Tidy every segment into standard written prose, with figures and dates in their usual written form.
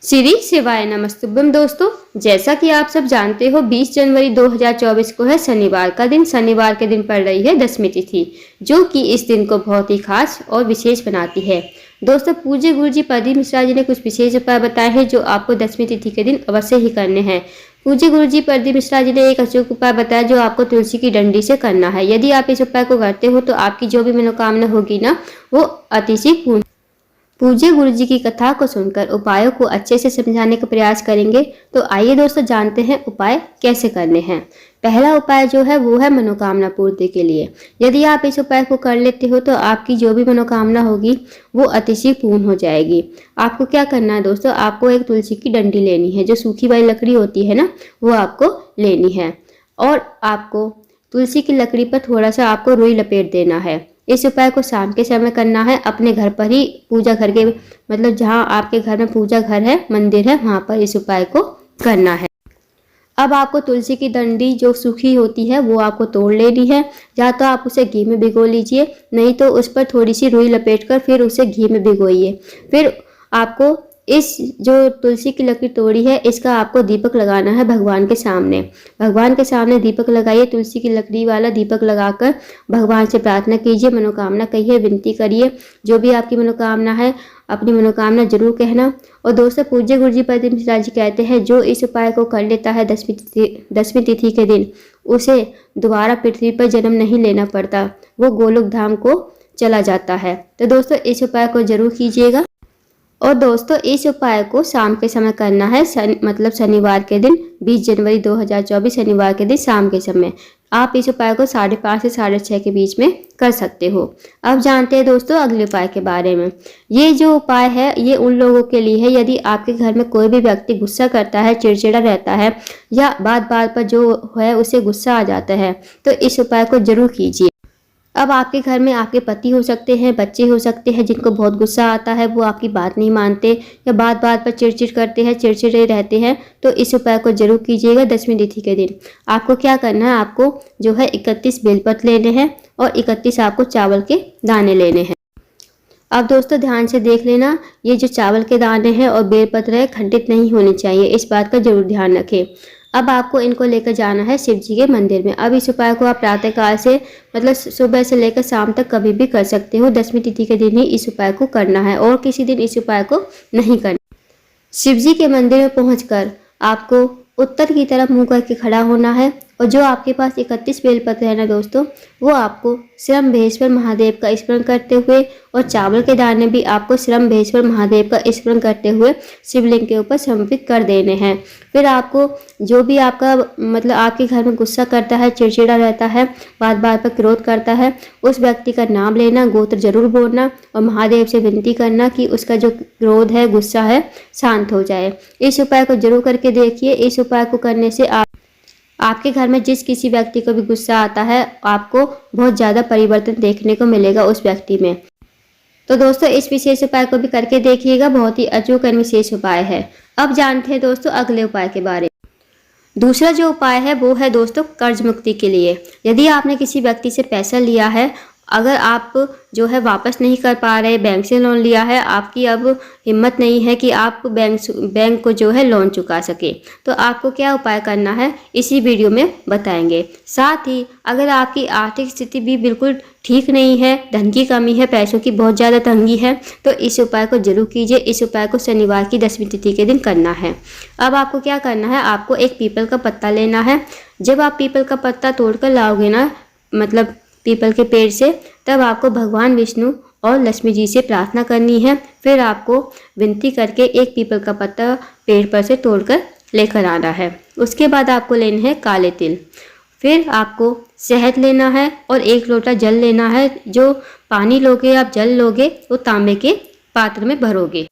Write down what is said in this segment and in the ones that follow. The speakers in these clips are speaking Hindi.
श्री शिवाय नमस्तुभ्यम। दोस्तों, जैसा कि आप सब जानते हो 20 जनवरी 2024 को है शनिवार का दिन। शनिवार के दिन पड़ रही है दशमी तिथि, जो कि इस दिन को बहुत ही खास और विशेष बनाती है। दोस्तों, पूज्य गुरु जी प्रदीप मिश्रा जी ने कुछ विशेष उपाय बताए हैं जो आपको दशमी तिथि के दिन अवश्य ही करने हैं। पूज्य गुरु जी प्रदीप मिश्रा जी ने एक अचूक उपाय बताया जो आपको तुलसी की डंडी से करना है। यदि आप इस उपाय को करते हो तो आपकी जो भी मनोकामना होगी ना, वो अतिशय पूर्ण। पूज्य गुरु जी की कथा को सुनकर उपायों को अच्छे से समझाने का प्रयास करेंगे। तो आइए दोस्तों, जानते हैं उपाय कैसे करने हैं। पहला उपाय जो है वो है मनोकामना पूर्ति के लिए। यदि आप इस उपाय को कर लेते हो तो आपकी जो भी मनोकामना होगी वो अतिशय पूर्ण हो जाएगी। आपको क्या करना है दोस्तों, आपको एक तुलसी की डंडी लेनी है, जो सूखी वाली लकड़ी होती है ना, वो आपको लेनी है। और आपको तुलसी की लकड़ी पर थोड़ा सा आपको रुई लपेट देना है। इस उपाय को शाम के समय करना है। अपने घर पर ही, पूजा घर के मतलब जहाँ आपके घर में पूजा घर है, मंदिर है, वहाँ पर इस उपाय को करना है। अब आपको तुलसी की डंडी जो सूखी होती है वो आपको तोड़ लेनी है। या तो आप उसे घी में भिगो लीजिए, नहीं तो उस पर थोड़ी सी रुई लपेटकर फिर उसे घी में भिगोइए। फिर आपको इस जो तुलसी की लकड़ी तोड़ी है इसका आपको दीपक लगाना है भगवान के सामने। भगवान के सामने दीपक लगाइए, तुलसी की लकड़ी वाला दीपक लगाकर भगवान से प्रार्थना कीजिए, मनोकामना कहिए, विनती करिए। जो भी आपकी मनोकामना है, अपनी मनोकामना जरूर कहना। और दोस्तों, पूज्य गुरु जी प्रदीप मिश्रा जी कहते हैं जो इस उपाय को कर लेता है दशमी तिथि के दिन, उसे दोबारा पृथ्वी पर जन्म नहीं लेना पड़ता, वो गोलोक धाम को चला जाता है। तो दोस्तों, इस उपाय को जरूर कीजिएगा। और दोस्तों, इस उपाय को शाम के समय करना है, मतलब शनिवार के दिन 20 जनवरी 2024 शनिवार के दिन शाम के समय। आप इस उपाय को 5:30 से 6:30 के बीच में कर सकते हो। अब जानते हैं दोस्तों अगले उपाय के बारे में। ये जो उपाय है ये उन लोगों के लिए है यदि आपके घर में कोई भी व्यक्ति गुस्सा करता है, चिड़चिड़ा रहता है, या बात बात पर जो है उसे गुस्सा आ जाता है, तो इस उपाय को जरूर कीजिए। अब आपके घर में आपके पति हो सकते हैं, बच्चे हो सकते हैं जिनको बहुत गुस्सा आता है, वो आपकी बात नहीं मानते या बात बात पर चिड़चिड़ करते हैं, चिड़चिड़े रहते हैं, तो इस उपाय को जरूर कीजिएगा दशमी तिथि के दिन। आपको क्या करना है, आपको जो है 31 बेलपत्र लेने हैं और 31 आपको चावल के दाने लेने हैं। अब दोस्तों ध्यान से देख लेना, ये जो चावल के दाने हैं और बेलपत्र है खंडित नहीं होने चाहिए, इस बात का जरूर ध्यान रखें। अब आपको इनको लेकर जाना है शिव जी के मंदिर में। अब इस उपाय को आप प्रातःकाल से मतलब सुबह से लेकर शाम तक कभी भी कर सकते हो। दशमी तिथि के दिन ही इस उपाय को करना है और किसी दिन इस उपाय को नहीं करना। शिव जी के मंदिर में पहुंचकर आपको उत्तर की तरफ मुंह करके खड़ा होना है और जो आपके पास 31 बेलपत्र है ना दोस्तों, वो आपको श्रम्भेश्वर महादेव का स्मरण करते हुए और चावल के दाने भी आपको श्रम्भेश्वर महादेव का स्मरण करते हुए शिवलिंग के ऊपर समर्पित कर देने हैं। फिर आपको जो भी आपका मतलब आपके घर में गुस्सा करता है, चिड़चिड़ा रहता है, बात बात पर क्रोध करता है, उस व्यक्ति का नाम लेना, गोत्र जरूर बोलना और महादेव से विनती करना कि उसका जो क्रोध है, गुस्सा है, शांत हो जाए। इस उपाय को जरूर करके देखिए। इस उपाय को करने से आपके घर में जिस किसी व्यक्ति को भी गुस्सा आता है, आपको बहुत ज़्यादा परिवर्तन देखने को मिलेगा उस व्यक्ति में। तो दोस्तों, इस विशेष उपाय को भी करके देखिएगा, बहुत ही अचूक और विशेष उपाय है। अब जानते हैं दोस्तों अगले उपाय के बारे में। दूसरा जो उपाय है वो है दोस्तों कर्ज मुक्ति के लिए। यदि आपने किसी व्यक्ति से पैसा लिया है, अगर आप जो है वापस नहीं कर पा रहे, बैंक से लोन लिया है, आपकी अब हिम्मत नहीं है कि आप बैंक को जो है लोन चुका सके, तो आपको क्या उपाय करना है इसी वीडियो में बताएंगे। साथ ही अगर आपकी आर्थिक स्थिति भी बिल्कुल ठीक नहीं है, धन की कमी है, पैसों की बहुत ज़्यादा तंगी है, तो इस उपाय को जरूर कीजिए। इस उपाय को शनिवार की दशमी तिथि के दिन करना है। अब आपको क्या करना है, आपको एक पीपल का पत्ता लेना है। जब आप पीपल का पत्ता तोड़कर लाओगे ना, मतलब पीपल के पेड़ से, तब आपको भगवान विष्णु और लक्ष्मी जी से प्रार्थना करनी है। फिर आपको विनती करके एक पीपल का पत्ता पेड़ पर से तोड़कर लेकर आना है। उसके बाद आपको लेने हैं काले तिल। फिर आपको शहद लेना है और 1 लोटा जल लेना है। जो पानी लोगे आप, जल लोगे, वो तांबे के पात्र में भरोगे।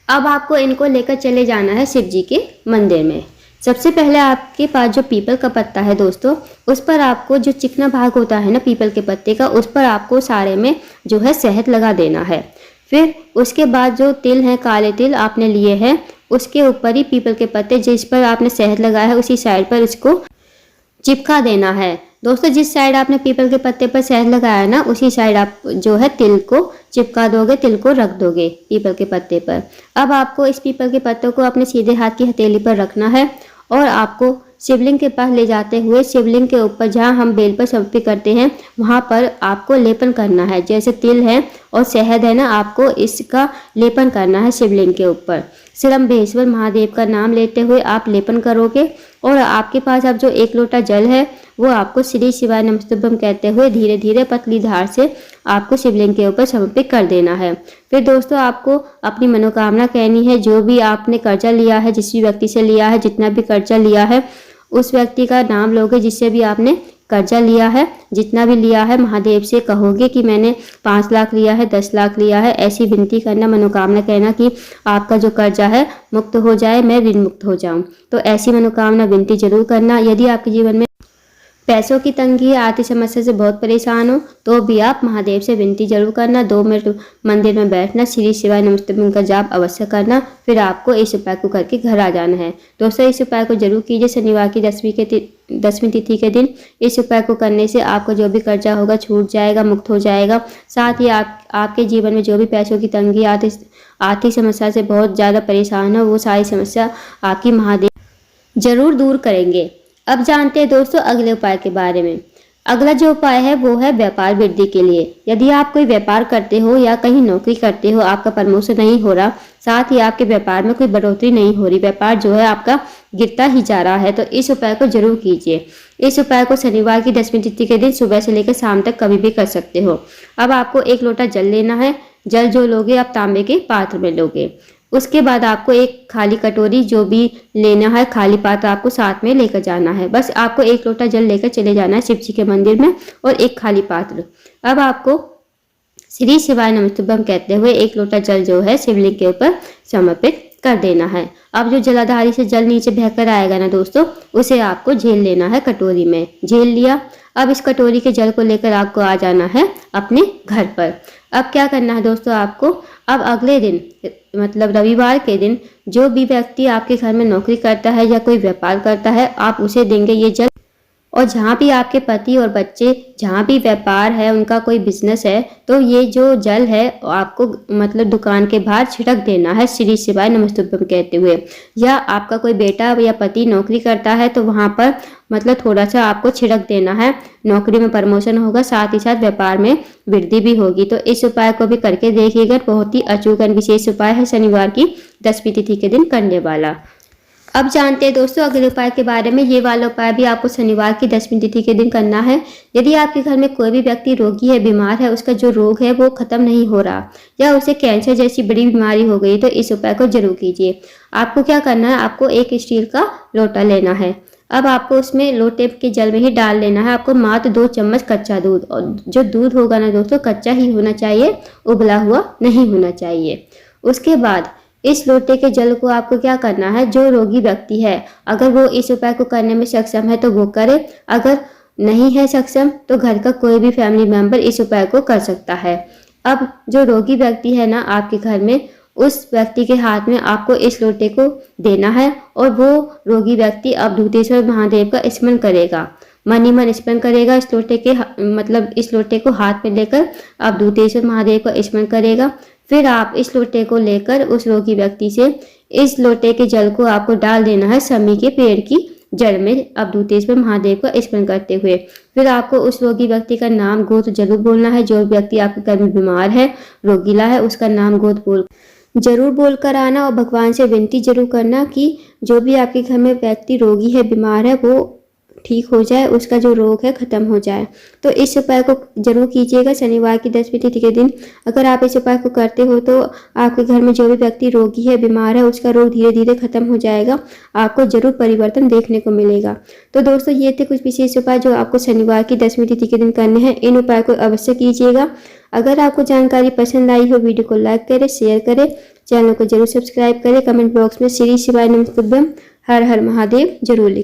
अब आपको इनको लेकर चले जाना है शिव जी के मंदिर में। सबसे पहले आपके पास जो पीपल का पत्ता है दोस्तों, उस पर आपको जो चिकना भाग होता है ना पीपल के पत्ते का, उस पर आपको सारे में जो है शहद लगा देना है। फिर उसके बाद जो तिल है, काले तिल आपने लिए हैं, उसके ऊपर ही पीपल के पत्ते जिस पर आपने शहद लगाया है उसी साइड पर इसको चिपका देना है। दोस्तों जिस साइड आपने पीपल के पत्ते पर शहद लगाया ना, उसी साइड आप जो है तिल को चिपका दोगे, तिल को रख दोगे पीपल के पत्ते पर। अब आपको इस पीपल के पत्तों को अपने सीधे हाथ की हथेली पर रखना है और आपको शिवलिंग के पास ले जाते हुए शिवलिंग के ऊपर जहाँ हम बेल पर समर्पित करते हैं वहाँ पर आपको लेपन करना है। जैसे तिल है और शहद है ना, आपको इसका लेपन करना है शिवलिंग के ऊपर। श्रम्भेश्वर महादेव का नाम लेते हुए आप लेपन करोगे और आपके पास अब जो 1 लोटा जल है वो आपको श्री शिवाय नमस्तुभ्यम कहते हुए धीरे धीरे पतली धार से आपको शिवलिंग के ऊपर समर्पित कर देना है। फिर दोस्तों आपको अपनी मनोकामना कहनी है। जो भी आपने कर्जा लिया है, जिस भी व्यक्ति से लिया है, जितना भी कर्जा लिया है उस व्यक्ति का नाम लोगे जिससे भी आपने कर्जा लिया है, जितना भी लिया है महादेव से कहोगे कि मैंने 5 लाख लिया है, 10 लाख लिया है। ऐसी विनती करना, मनोकामना कहना कि आपका जो कर्जा है मुक्त हो जाए, मैं ऋण मुक्त हो जाऊं। तो ऐसी मनोकामना विनती जरूर करना। यदि आपके जीवन में पैसों की तंगी है, आर्थिक समस्या से बहुत परेशान हो, तो भी आप महादेव से विनती जरूर करना। 2 मिनट मंदिर में बैठना, श्री शिवाय नमस्तुभ्यम का जाप अवश्य करना। फिर आपको इस उपाय को करके घर आ जाना है। दोस्तों इस उपाय को जरूर कीजिए। शनिवार की 10वीं तिथि के दिन इस उपाय को करने से आपका जो भी कर्जा होगा छूट जाएगा, मुक्त हो जाएगा। साथ ही आपके जीवन में जो भी पैसों की तंगी, आर्थिक समस्या से बहुत ज़्यादा परेशान हो, वो सारी समस्या आपकी महादेव जरूर दूर करेंगे। अब जानते हैं दोस्तों अगले उपाय के बारे में। अगला जो उपाय है वो है व्यापार वृद्धि के लिए। यदि आप कोई व्यापार करते हो या कहीं नौकरी करते हो, आपका प्रमोशन नहीं हो रहा, साथ ही आपके व्यापार में कोई बढ़ोतरी नहीं हो रही, व्यापार जो है आपका गिरता ही जा रहा है, तो इस उपाय को जरूर कीजिए। इस उपाय को शनिवार की 10वीं तिथि के दिन सुबह से लेकर शाम तक कभी भी कर सकते हो। अब आपको 1 लोटा जल लेना है। जल जो लोगे आप तांबे के पात्र में लोगे। उसके बाद आपको एक खाली कटोरी जो भी लेना है, खाली पात्र आपको साथ में लेकर जाना है। बस आपको 1 लोटा जल लेकर चले जाना है शिव जी के मंदिर में और एक खाली पात्र। अब आपको श्री शिवाय नमस्तुभ्यम कहते हुए 1 लोटा जल जो है शिवलिंग के ऊपर समर्पित कर देना है। अब जो जलाधारी से जल नीचे बहकर आएगा ना दोस्तों, उसे आपको झेल लेना है कटोरी में। झेल लिया। अब इस कटोरी के जल को लेकर आपको आ जाना है अपने घर पर। अब क्या करना है दोस्तों आपको, अब अगले दिन मतलब रविवार के दिन जो भी व्यक्ति आपके घर में नौकरी करता है या कोई व्यापार करता है, आप उसे देंगे ये जल। और जहाँ भी आपके पति और बच्चे, जहाँ भी व्यापार है, उनका कोई बिजनेस है, तो ये जो जल है आपको मतलब दुकान के बाहर छिड़क देना है श्री शिवाय नमस्तुभ्यम कहते हुए। या आपका कोई बेटा या पति नौकरी करता है तो वहाँ पर मतलब थोड़ा सा आपको छिड़क देना है। नौकरी में प्रमोशन होगा, साथ ही साथ व्यापार में वृद्धि भी होगी। तो इस उपाय को भी करके देखिएगा। बहुत ही अचूक और विशेष उपाय है शनिवार की 10वीं तिथि के दिन करने वाला। अब जानते हैं दोस्तों अगले उपाय के बारे में। ये वाला उपाय भी आपको शनिवार की 10वीं तिथि के दिन करना है। यदि आपके घर में कोई भी व्यक्ति रोगी है, बीमार है, उसका जो रोग है वो खत्म नहीं हो रहा या उसे कैंसर जैसी बड़ी बीमारी हो गई, तो इस उपाय को जरूर कीजिए। आपको क्या करना है, आपको एक स्टील का लोटा लेना है। अब आपको उसमें लोटे के जल में ही डाल लेना है आपको मात्र 2 चम्मच कच्चा दूध। और जो दूध होगा ना दोस्तों, कच्चा ही होना चाहिए, उबला हुआ नहीं होना चाहिए। उसके बाद इस लोटे के जल को आपको क्या करना है, जो रोगी व्यक्ति है अगर वो इस उपाय को करने में सक्षम है तो वो करे, अगर नहीं है सक्षम तो घर का कोई भी फैमिली मेंबर इस उपाय को कर सकता है। अब जो रोगी व्यक्ति है ना आपके घर में, उस व्यक्ति के हाथ में आपको इस लोटे को देना है और वो रोगी व्यक्ति अवधूतेश्वर महादेव का स्मरण करेगा, मन ही मन स्मरण करेगा। इस लोटे के मतलब इस लोटे को हाथ में लेकर अवधूतेश्वर महादेव का स्मरण करेगा। फिर आप इस लोटे को लेकर उस रोगी व्यक्ति से इस लोटे के जल को आपको डाल देना है शमी के पेड़ की जड़ में अवधूतेश्वर महादेव का स्मरण करते हुए। फिर आपको उस रोगी व्यक्ति का नाम गोत्र जरूर बोलना है। जो व्यक्ति आपके घर में बीमार है, रोगीला है, उसका नाम गोत्र जरूर बोलकर आना और भगवान से विनती जरूर करना कि जो भी आपके घर में व्यक्ति रोगी है, बीमार है, वो ठीक हो जाए, उसका जो रोग है खत्म हो जाए। तो इस उपाय को जरूर कीजिएगा शनिवार की 10वीं तिथि के दिन। अगर आप इस उपाय को करते हो तो आपके घर में जो भी व्यक्ति रोगी है, बीमार है, उसका रोग धीरे धीरे खत्म हो जाएगा। आपको जरूर परिवर्तन देखने को मिलेगा। तो दोस्तों ये थे कुछ विशेष उपाय जो आपको शनिवार की 10वीं तिथि के दिन करने हैं। इन उपाय को अवश्य कीजिएगा। अगर आपको जानकारी पसंद आई हो, वीडियो को लाइक करें, शेयर करें, चैनल को जरूर सब्सक्राइब करें। कमेंट बॉक्स में श्री शिवाय नमस्तुभ्यम हर हर महादेव जरूर लिखें।